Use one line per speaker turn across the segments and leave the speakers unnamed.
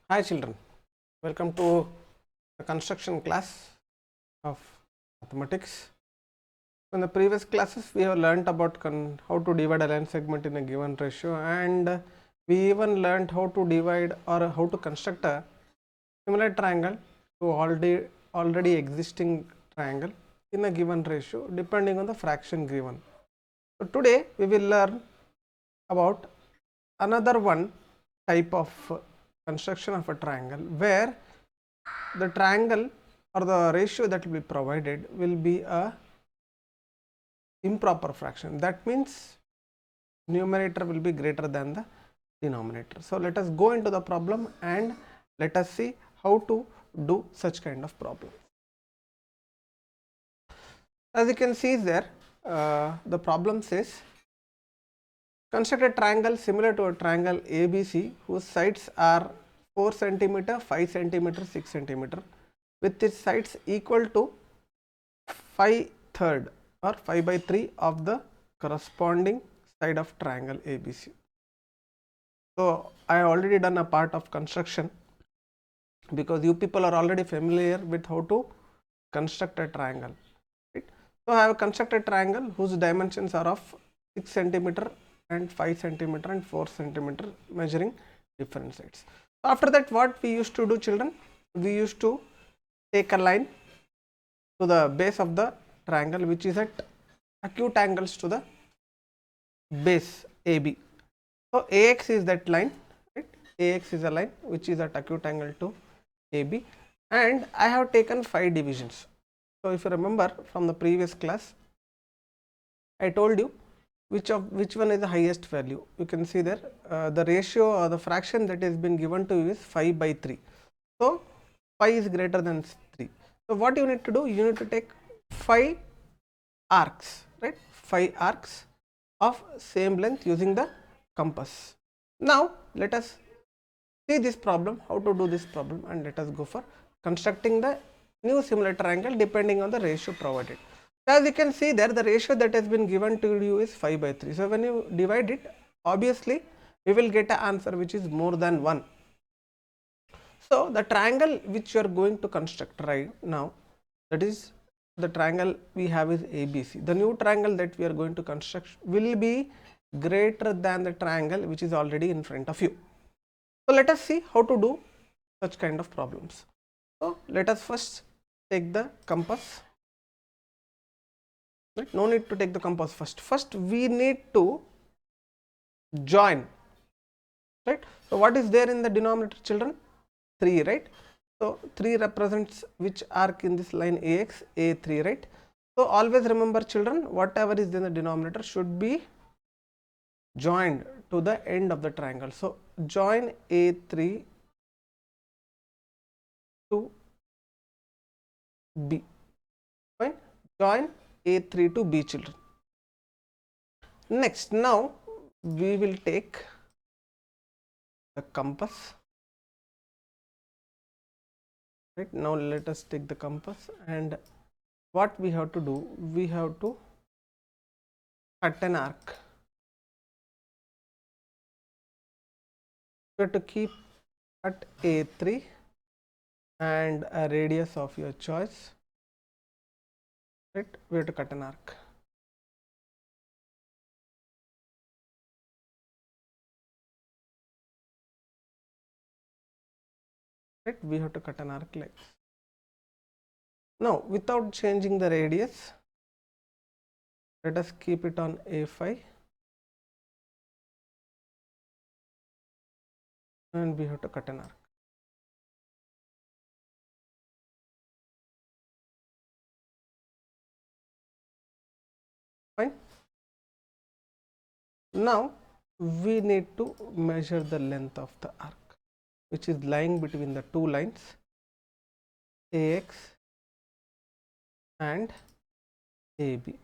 Hi children, welcome to the construction class of mathematics. In the previous classes we have learnt about how to divide a line segment in a given ratio, and we even learnt how to divide or how to construct a similar triangle to already existing triangle in a given ratio depending on the fraction given. So today we will learn about another one type of construction of a triangle where the triangle or the ratio that will be provided will be a improper fraction. That means numerator will be greater than the denominator. So let us go into the problem and let us see how to do such kind of problem. As you can see there, the problem says construct a triangle similar to a triangle ABC whose sides are 4 centimeter, 5 centimeter, 6 centimeter with its sides equal to 5/3 or 5/3 of the corresponding side of triangle ABC. So I have already done a part of construction because you people are already familiar with how to construct a triangle, right? So I have constructed a triangle whose dimensions are of 6 centimeter and 5 centimeter and 4 centimeter, measuring different sides. So after that, what we used to do, children, we used to take a line to the base of the triangle which is at acute angles to the base AB. So AX is that line, right? AX is a line which is at acute angle to AB, and I have taken 5 divisions. So if you remember from the previous class, I told you which one is the highest value. You can see there the ratio or the fraction that has been given to you is 5/3. So 5 is greater than 3. So what you need to do, you need to take 5 arcs, right? 5 arcs of same length using the compass. Now let us see this problem, how to do this problem, and let us go for constructing the new similar triangle depending on the ratio provided. As you can see there, the ratio that has been given to you is 5/3. So when you divide it, obviously we will get an answer which is more than 1. So the triangle which you are going to construct right now, that is the triangle we have is ABC. The new triangle that we are going to construct will be greater than the triangle which is already in front of you. So let us see how to do such kind of problems. So let us first take the compass. Right? No need to take the compass first. First we need to join. Right? So what is there in the denominator, children? 3, right? So 3 represents which arc in this line AX? A3, right? So always remember, children, whatever is in the denominator should be joined to the end of the triangle. So join A3 to B. Fine. Join A3 to B, children. Next, now we will take the compass. Right, now let us take the compass, and what we have to do, we have to cut an arc. You have to keep at A3 and a radius of your choice. Right, we have to cut an arc. Right, we have to cut an arc like this. Now without changing the radius, let us keep it on A5 and we have to cut an arc. Fine. Now we need to measure the length of the arc which is lying between the two lines AX and AB.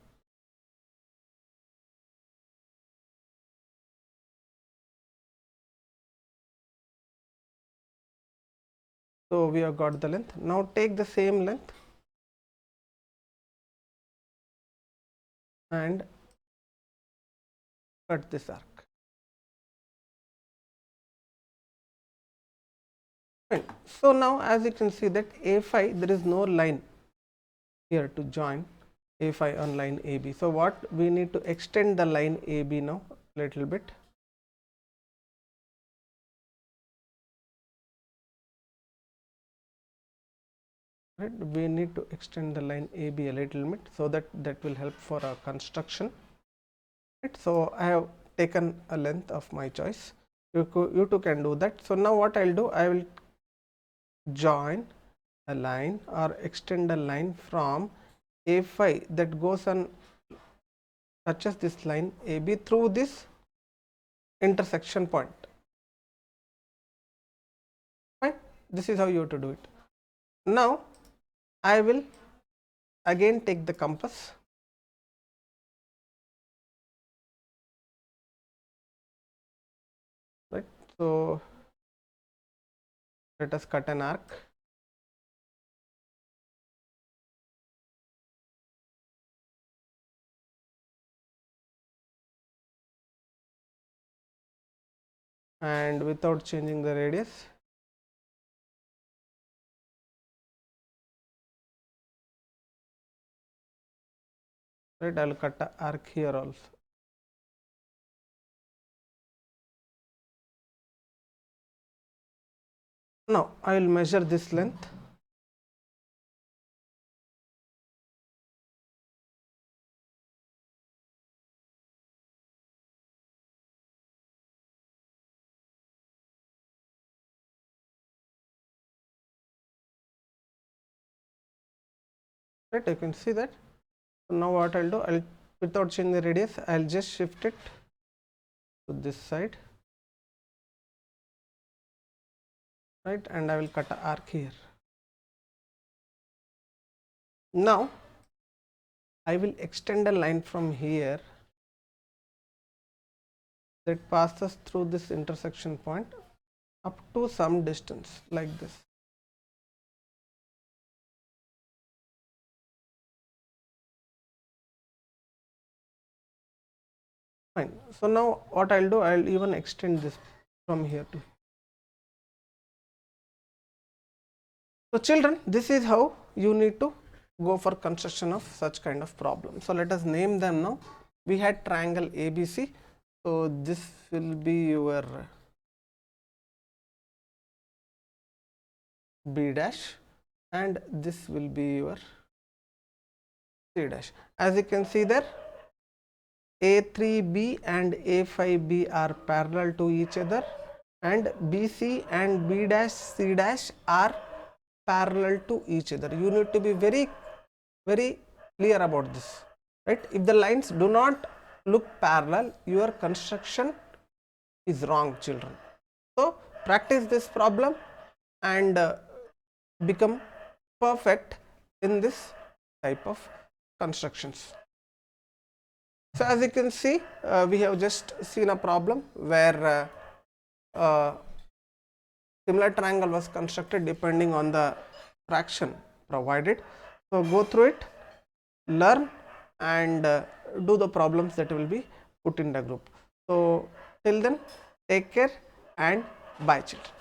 So we have got the length. Now take the same length and cut this arc. Fine. So now as you can see that A5 there is no line here to join A5 on line AB. So what we need to extend the line AB now little bit. Right, we need to extend the line AB a little bit so that will help for our construction. Right, so I have taken a length of my choice. You too can do that. So now what I'll do, I will join a line or extend a line from A5 that goes on touches this line AB through this intersection point. Fine. This is how you have to do it. Now I will again take the compass. Right. So let us cut an arc. And without changing the radius, right, I will cut an arc here also. Now I will measure this length. Right, you can see that. So now what I'll do, I'll without changing the radius, I'll just shift it to this side, right, and I will cut an arc here. Now I will extend a line from here that passes through this intersection point up to some distance like this. Fine. So now what I'll do, I'll even extend this from here to here. So children, this is how you need to go for construction of such kind of problem. So let us name them now. We had triangle ABC. So this will be your B dash and this will be your C dash. As you can see there, A3B and A5B are parallel to each other and BC and B dash C dash are parallel to each other. You need to be very clear about this, right? If the lines do not look parallel, your construction is wrong, children. So practice this problem and become perfect in this type of constructions. So as you can see, we have just seen a problem where similar triangle was constructed depending on the fraction provided. So go through it, learn and do the problems that will be put in the group. So till then, take care and bye children.